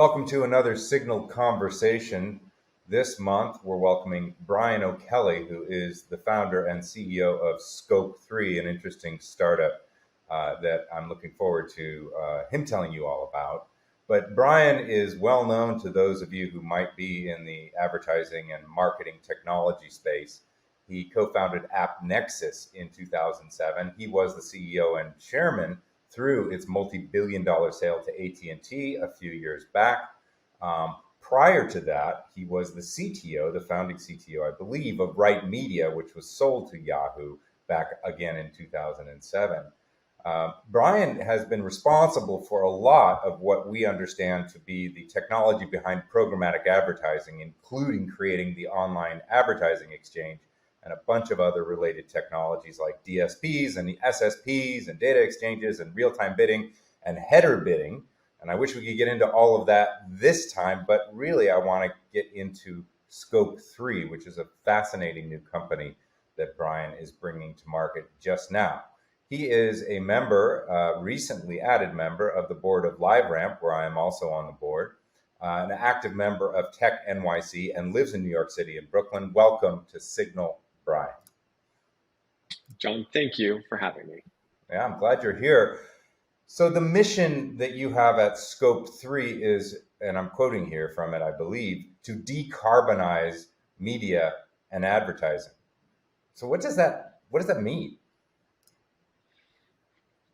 Welcome to another Signal conversation. This month, we're welcoming Brian O'Kelly, who is the founder and CEO of Scope3, an interesting startup that I'm looking forward to him telling you all about. But Brian is well known to those of you who might be in the advertising and marketing technology space. He co-founded AppNexus in 2007. He was the CEO and chairman through its multi-billion-dollar sale to AT&T a few years back. Prior to that, he was the CTO, the founding CTO, I believe, of Right Media, which was sold to Yahoo back again in 2007. Brian has been responsible for a lot of what we understand to be the technology behind programmatic advertising, including creating the online advertising exchange and a bunch of other related technologies like DSPs and the SSPs and data exchanges and real-time bidding and header bidding. And I wish we could get into all of that this time, but really I want to get into Scope3, which is a fascinating new company that Brian is bringing to market just now. He is a member, recently added member of the board of LiveRamp, where I am also on the board, an active member of Tech NYC, and lives in New York City and Brooklyn. Welcome to Signal, Brian. John, thank you for having me. Yeah, I'm glad you're here. So the mission that you have at Scope3 is, and I'm quoting here from it, I believe, to decarbonize media and advertising. So what does that mean?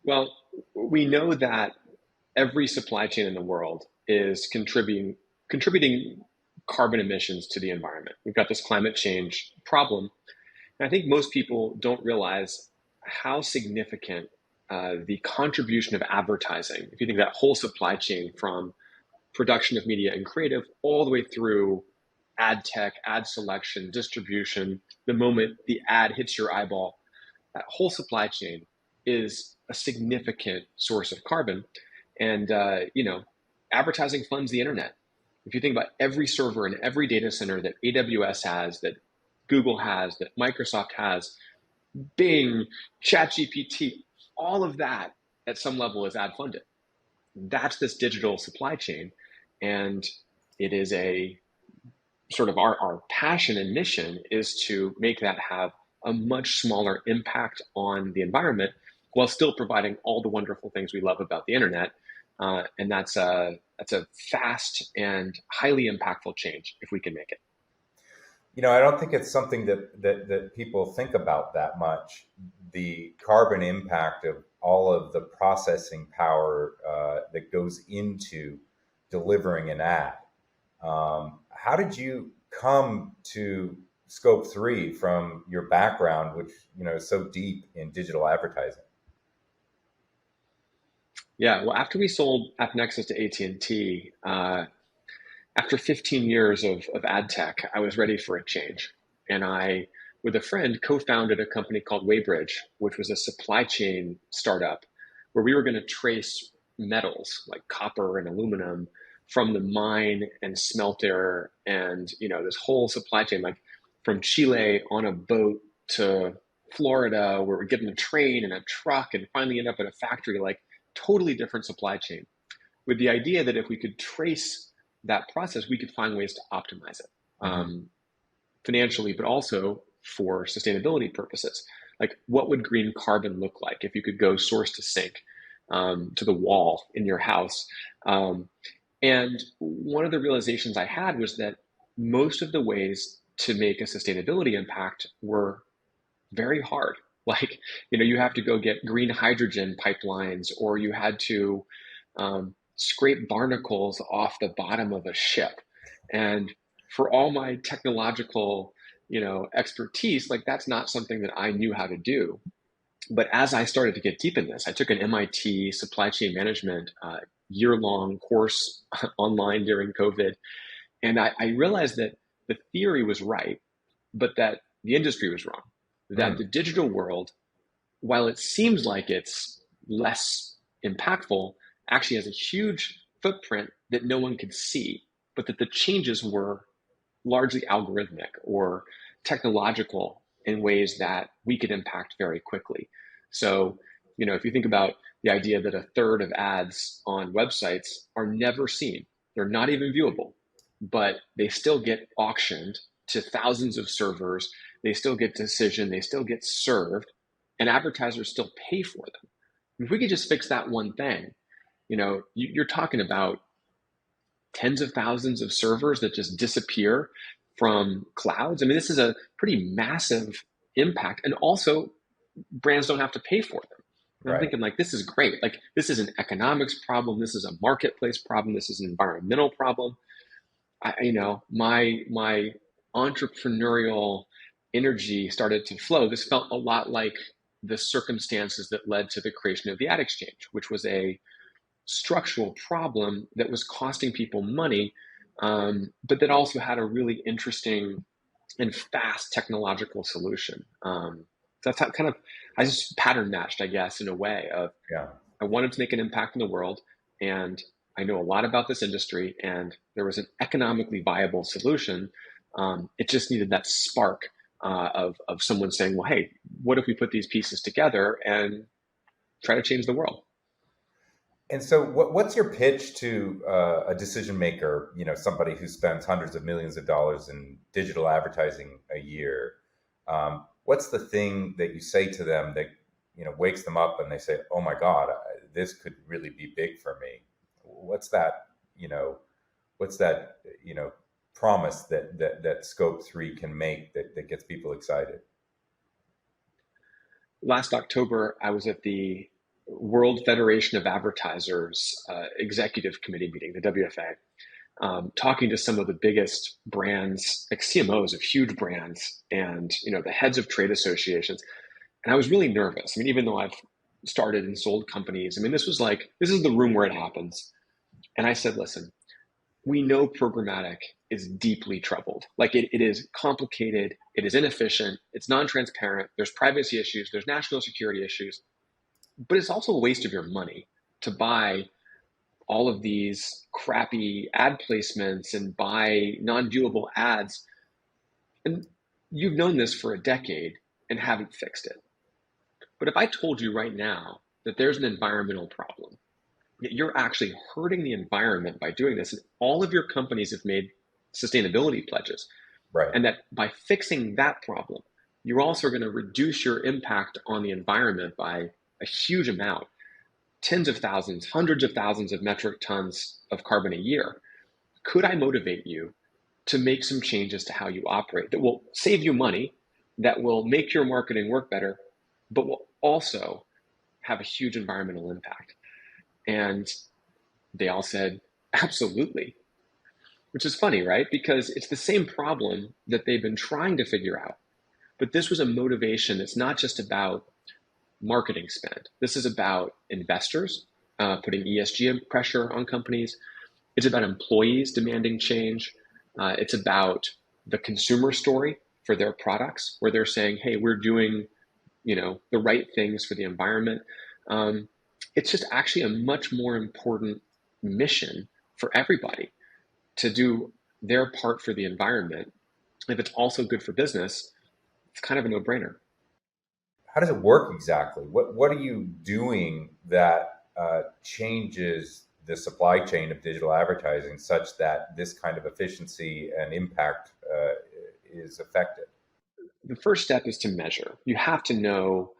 Well, we know that every supply chain in the world is contributing carbon emissions to the environment. We've got this climate change problem. And I think most people don't realize how significant the contribution of advertising, if you think that whole supply chain from production of media and creative all the way through ad tech, ad selection, distribution, the moment the ad hits your eyeball, that whole supply chain is a significant source of carbon. And, advertising funds the internet. If you think about every server and every data center that AWS has, that Google has, that Microsoft has, Bing, ChatGPT, all of that at some level is ad funded. That's this digital supply chain. And it is a sort of our passion and mission is to make that have a much smaller impact on the environment while still providing all the wonderful things we love about the internet. And that's a fast and highly impactful change if we can make it. I don't think it's something that people think about that much, the carbon impact of all of the processing power that goes into delivering an ad. How did you come to Scope3 from your background, which is so deep in digital advertising? Yeah, well, after we sold AppNexus to AT&T, after 15 years of ad tech, I was ready for a change. And I, with a friend, co-founded a company called Waybridge, which was a supply chain startup where we were going to trace metals like copper and aluminum from the mine and smelter and, this whole supply chain, like from Chile on a boat to Florida, where we're getting a train and a truck and finally end up at a factory, like totally different supply chain, with the idea that if we could trace that process, we could find ways to optimize it financially, but also for sustainability purposes. Like, what would green carbon look like if you could go source to sink to the wall in your house? And one of the realizations I had was that most of the ways to make a sustainability impact were very hard. Like, you have to go get green hydrogen pipelines, or you had to scrape barnacles off the bottom of a ship. And for all my technological, expertise, like that's not something that I knew how to do. But as I started to get deep in this, I took an MIT supply chain management year-long course online during COVID. And I realized that the theory was right, but that the industry was wrong. That the digital world, while it seems like it's less impactful, actually has a huge footprint that no one could see, but that the changes were largely algorithmic or technological in ways that we could impact very quickly. So, if you think about the idea that a third of ads on websites are never seen, They're not even viewable, but they still get auctioned to thousands of servers. They still get decision. They still get served, and advertisers still pay for them. If we could just fix that one thing, you're talking about tens of thousands of servers that just disappear from clouds. I mean, this is a pretty massive impact, and also brands don't have to pay for them. And I'm Right. thinking, like, this is great. Like, this is an economics problem. This is a marketplace problem. This is an environmental problem. My entrepreneurial energy started to flow. This felt a lot like the circumstances that led to the creation of the ad exchange, which was a structural problem that was costing people money, but that also had a really interesting and fast technological solution. So that's how kind of I just pattern matched, I guess, in a way of Yeah. I wanted to make an impact in the world, and I know a lot about this industry, and there was an economically viable solution. It just needed that spark of someone saying, "Well, hey, what if we put these pieces together and try to change the world?" And so, what's your pitch to a decision maker? Somebody who spends hundreds of millions of dollars in digital advertising a year. What's the thing that you say to them that wakes them up and they say, "Oh my God, this could really be big for me"? What's that? What's that? Promise that Scope 3 can make that gets people excited. Last October, I was at the World Federation of Advertisers Executive Committee meeting, the WFA, talking to some of the biggest brands, like CMOs of huge brands, and the heads of trade associations. And I was really nervous. I mean, even though I've started and sold companies, I mean, this is the room where it happens. And I said, listen, we know programmatic is deeply troubled. Like it is complicated, it is inefficient, it's non-transparent, there's privacy issues, there's national security issues, but it's also a waste of your money to buy all of these crappy ad placements and buy non-viewable ads. And you've known this for a decade and haven't fixed it. But if I told you right now that there's an environmental problem, that you're actually hurting the environment by doing this, and all of your companies have made sustainability pledges, Right. and that by fixing that problem, you're also going to reduce your impact on the environment by a huge amount, tens of thousands, hundreds of thousands of metric tons of carbon a year. Could I motivate you to make some changes to how you operate that will save you money, that will make your marketing work better, but will also have a huge environmental impact? And they all said, absolutely. Which is funny, right? Because it's the same problem that they've been trying to figure out. But this was a motivation that's not just about marketing spend. This is about investors putting ESG pressure on companies. It's about employees demanding change. It's about the consumer story for their products, where they're saying, hey, we're doing the right things for the environment. It's just actually a much more important mission for everybody to do their part for the environment. If it's also good for business, it's kind of a no-brainer. How does it work exactly? What are you doing that changes the supply chain of digital advertising such that this kind of efficiency and impact is affected? The first step is to measure. You have to know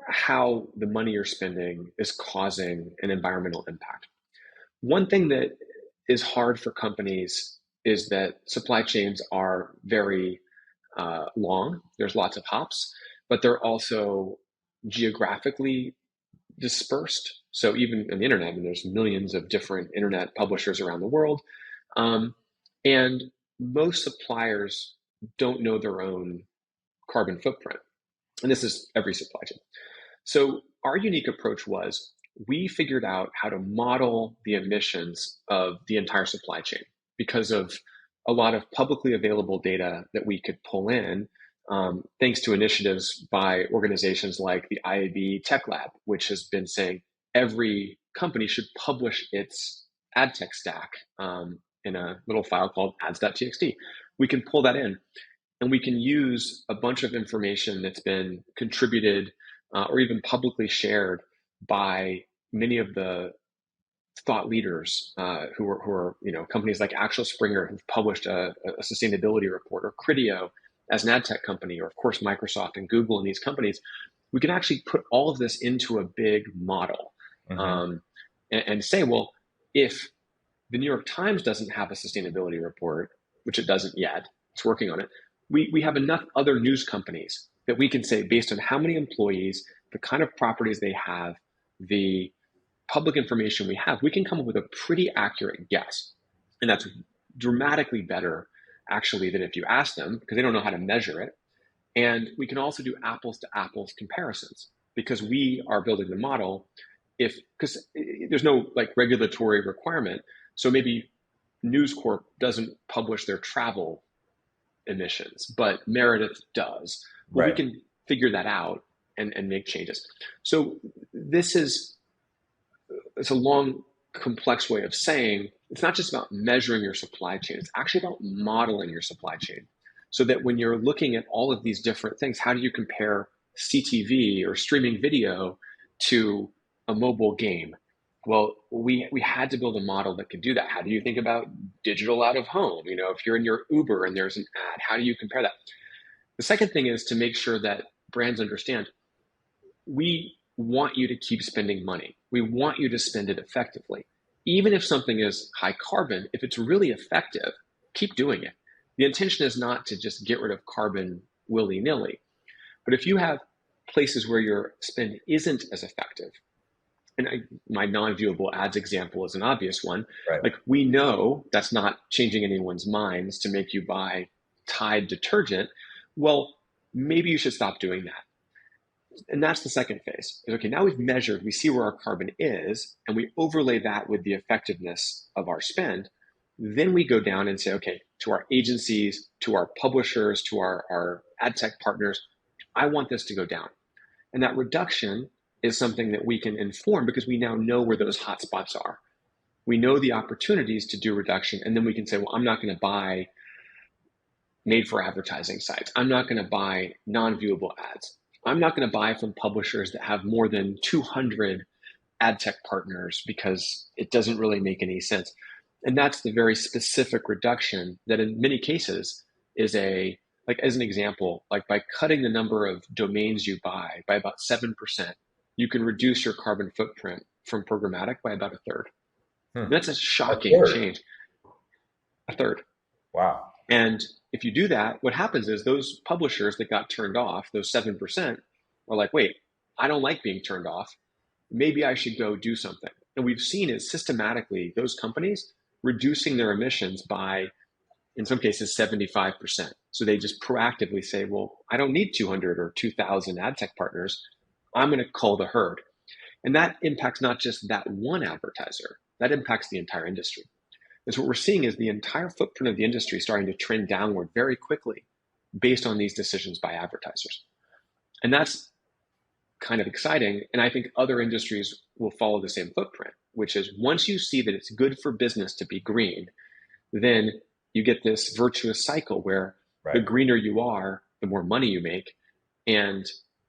how the money you're spending is causing an environmental impact. One thing that is hard for companies is that supply chains are very long. There's lots of hops, but they're also geographically dispersed. So even on the internet, I mean, there's millions of different internet publishers around the world, and most suppliers don't know their own carbon footprint. And this is every supply chain. So our unique approach was we figured out how to model the emissions of the entire supply chain because of a lot of publicly available data that we could pull in, thanks to initiatives by organizations like the IAB Tech Lab, which has been saying every company should publish its ad tech stack in a little file called ads.txt. We can pull that in, and we can use a bunch of information that's been contributed or even publicly shared by many of the thought leaders who are companies like Axel Springer who've published a sustainability report, or Criteo as an ad tech company, or of course Microsoft and Google and these companies, we can actually put all of this into a big model, Hmm. um, and say, well, if the New York Times doesn't have a sustainability report, which it doesn't yet, it's working on it. We have enough other news companies that we can say, based on how many employees, the kind of properties they have, the public information we have, we can come up with a pretty accurate guess. And that's dramatically better, actually, than if you ask them, because they don't know how to measure it. And we can also do apples to apples comparisons, because we are building the model. If because there's no like regulatory requirement, so maybe News Corp doesn't publish their travel emissions, but Meredith does. Well, we Right. can figure that out and make changes. So this is it's a long, complex way of saying it's not just about measuring your supply chain, it's actually about modeling your supply chain. So that when you're looking at all of these different things, how do you compare CTV or streaming video to a mobile game? Well, we had to build a model that could do that. How do you think about digital out of home? If you're in your Uber and there's an ad, how do you compare that? The second thing is to make sure that brands understand we want you to keep spending money. We want you to spend it effectively. Even if something is high carbon, if it's really effective, keep doing it. The intention is not to just get rid of carbon willy nilly. But if you have places where your spend isn't as effective, and my non-viewable ads example is an obvious one, Right. like we know that's not changing anyone's minds to make you buy Tide detergent. Well, maybe you should stop doing that. And that's the second phase. Okay, now we've measured, we see where our carbon is, and we overlay that with the effectiveness of our spend. Then we go down and say, okay, to our agencies, to our publishers, to our ad tech partners, I want this to go down. And that reduction is something that we can inform because we now know where those hot spots are. We know the opportunities to do reduction, and then we can say, well, I'm not going to buy made for advertising sites. I'm not going to buy non-viewable ads. I'm not going to buy from publishers that have more than 200 ad tech partners because it doesn't really make any sense. And that's the very specific reduction that in many cases is like as an example, like by cutting the number of domains you buy by about 7%, you can reduce your carbon footprint from programmatic by about a third. And Hmm. that's a A shocking third. change, a third. Wow. And if you do that, what happens is those publishers that got turned off, those 7%, are like, wait, I don't like being turned off. Maybe I should go do something. And we've seen is systematically those companies reducing their emissions by, in some cases, 75%. So they just proactively say, well, I don't need 200 or 2,000 ad tech partners. I'm going to cull the herd. And that impacts not just that one advertiser, that impacts the entire industry. And so what we're seeing is the entire footprint of the industry starting to trend downward very quickly based on these decisions by advertisers. And that's kind of exciting. And I think other industries will follow the same footprint, which is once you see that it's good for business to be green, then you get this virtuous cycle where the Right. greener you are, the more money you make. And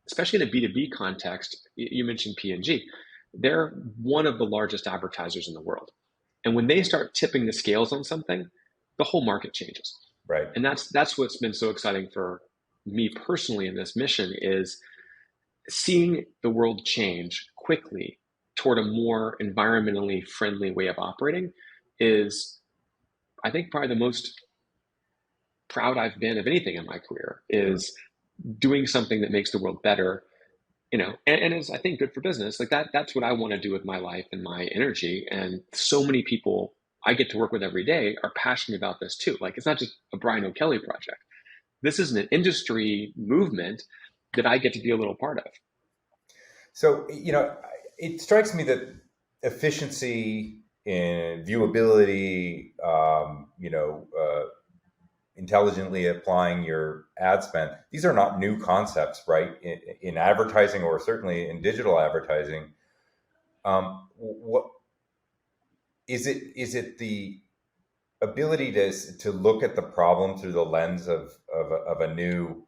especially in a B2B context, you mentioned P&G, they're one of the largest advertisers in the world. And when they start tipping the scales on something, the whole market changes. Right. And that's what's been so exciting for me personally in this mission is seeing the world change quickly toward a more environmentally friendly way of operating is, I think, probably the most proud I've been of anything in my career is doing something that makes the world better, and is, I think, good for business. Like that's what I want to do with my life and my energy. And so many people I get to work with every day are passionate about this too. Like it's not just a Brian O'Kelly project. This is an industry movement that I get to be a little part of. So, it strikes me that efficiency and viewability, intelligently applying your ad spend, these are not new concepts, right? In advertising, or certainly in digital advertising. What is it the ability to look at the problem through the lens of a new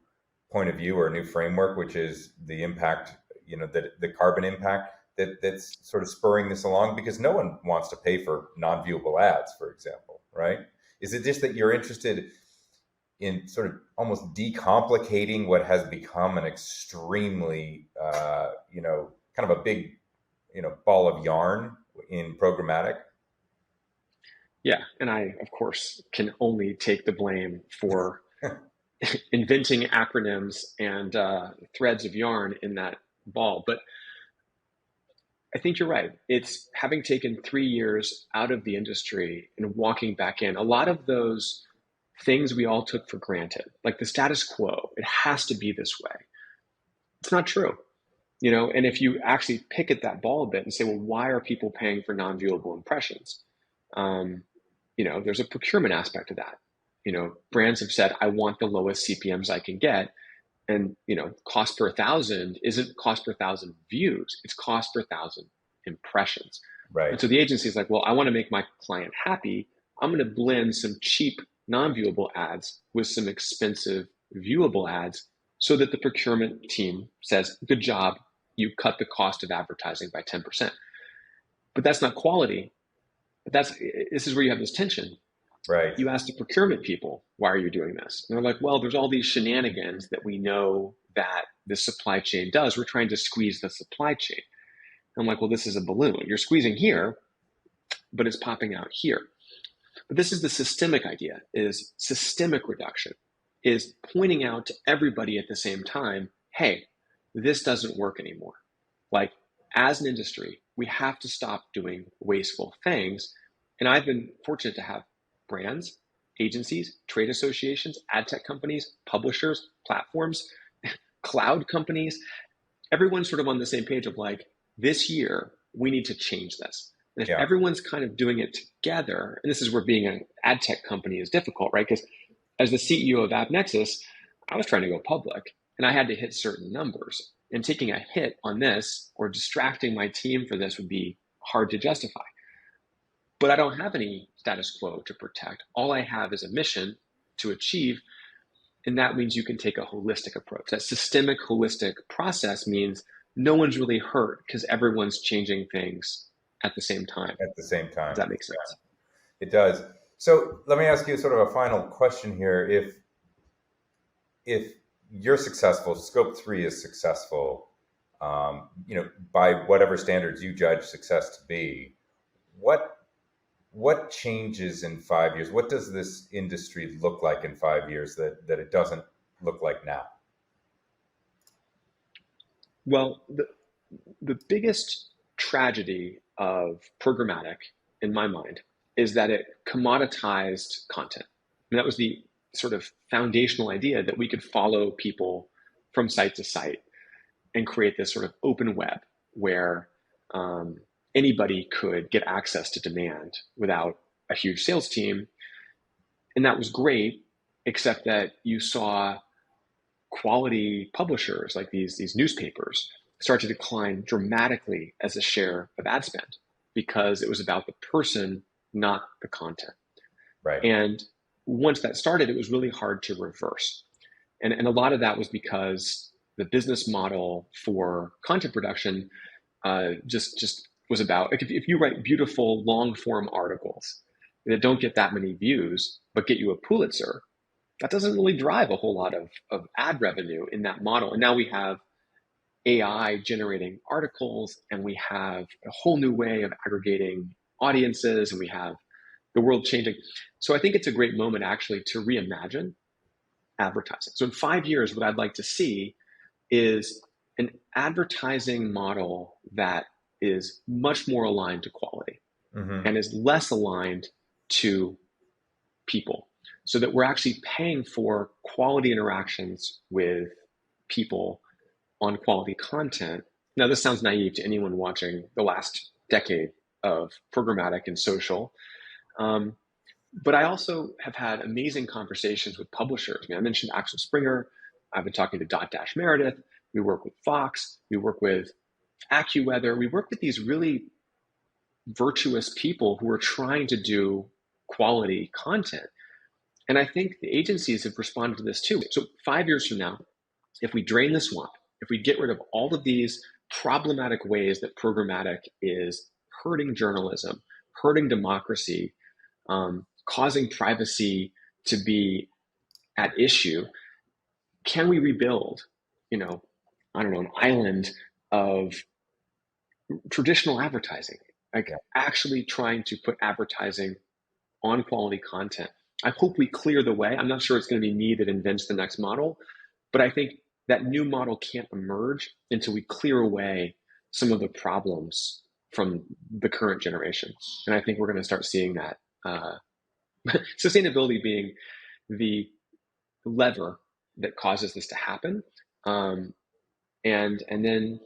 point of view or a new framework, which is the impact, the carbon impact, that's sort of spurring this along? Because no one wants to pay for non-viewable ads, for example, right? Is it just that you're interested in sort of almost decomplicating what has become an extremely, kind of a big, ball of yarn in programmatic? Yeah, and I, of course, can only take the blame for inventing acronyms and threads of yarn in that ball. But I think you're right. It's having taken 3 years out of the industry and walking back in. A lot of those things we all took for granted, like the status quo, it has to be this way. It's not true, And if you actually pick at that ball a bit and say, well, why are people paying for non-viewable impressions? There's a procurement aspect to that. Brands have said, I want the lowest CPMs I can get. And, cost per thousand isn't cost per thousand views, it's cost per thousand impressions. Right. And so the agency is like, well, I want to make my client happy. I'm going to blend some cheap non-viewable ads with some expensive viewable ads so that the procurement team says, good job, you cut the cost of advertising by 10%. But that's not quality. This is where you have this tension. Right. You ask the procurement people, why are you doing this? And they're like, well, there's all these shenanigans that we know that the supply chain does. We're trying to squeeze the supply chain. And I'm like, well, this is a balloon. You're squeezing here, but it's popping out here. But this is the systemic idea, is systemic reduction, is pointing out to everybody at the same time, hey, this doesn't work anymore. Like, as an industry, we have to stop doing wasteful things. And I've been fortunate to have brands, agencies, trade associations, ad tech companies, publishers, platforms, cloud companies, everyone's sort of on the same page of like, this year, we need to change this. And if everyone's kind of doing it together, and this is where being an ad tech company is difficult, right? Because as the CEO of AppNexus, I was trying to go public and I had to hit certain numbers. And taking a hit on this or distracting my team for this would be hard to justify. But I don't have any status quo to protect. All I have is a mission to achieve. And that means you can take a holistic approach. That systemic, holistic process means no one's really hurt because everyone's changing things at the same time. At the same time. Does that make sense? Yeah, it does. So let me ask you sort of a final question here. If you're successful, Scope3 is successful, by whatever standards you judge success to be, what changes in 5 years? What does this industry look like in 5 years that it doesn't look like now? Well, the biggest tragedy of programmatic, in my mind, is that it commoditized content. And that was the sort of foundational idea that we could follow people from site to site and create this sort of open web where anybody could get access to demand without a huge sales team. And that was great, except that you saw quality publishers like these newspapers start to decline dramatically as a share of ad spend because it was about the person, not the content. Right. And once that started, it was really hard to reverse. And a lot of that was because the business model for content production just was about, if you write beautiful long form articles that don't get that many views, but get you a Pulitzer, that doesn't really drive a whole lot of ad revenue in that model. And now we have AI generating articles, and we have a whole new way of aggregating audiences, and we have the world changing. So I think it's a great moment actually to reimagine advertising. So in 5 years, what I'd like to see is an advertising model that is much more aligned to quality and is less aligned to people, so that we're actually paying for quality interactions with people on quality content. Now, this sounds naive to anyone watching the last decade of programmatic and social. But I also have had amazing conversations with publishers. I mentioned Axel Springer. I've been talking to Dotdash Meredith. We work with Fox. We work with AccuWeather. We work with these really virtuous people who are trying to do quality content. And I think the agencies have responded to this too. So 5 years from now, if we drain the swamp, if we get rid of all of these problematic ways that programmatic is hurting journalism, hurting democracy, causing privacy to be at issue, can we rebuild, you know, I don't know, an island of traditional advertising, like actually trying to put advertising on quality content? I hope we clear the way. I'm not sure it's going to be me that invents the next model, but I think that new model can't emerge until we clear away some of the problems from the current generation. And I think we're going to start seeing that. Sustainability being the lever that causes this to happen, and then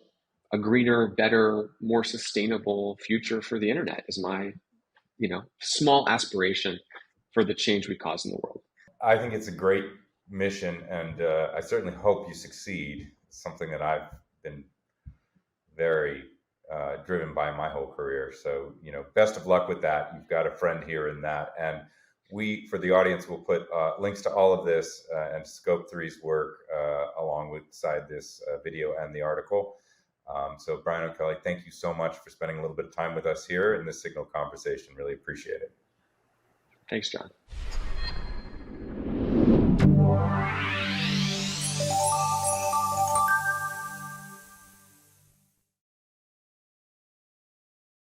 a greener, better, more sustainable future for the internet is my small aspiration for the change we cause in the world. I think it's a great mission, and I certainly hope you succeed. It's something that I've been very driven by my whole career. So, best of luck with that. You've got a friend here in that. And we, for the audience, will put links to all of this and Scope3's work alongside this video and the article. So Brian O'Kelly, thank you so much for spending a little bit of time with us here in this Signal conversation. Really appreciate it. Thanks, John.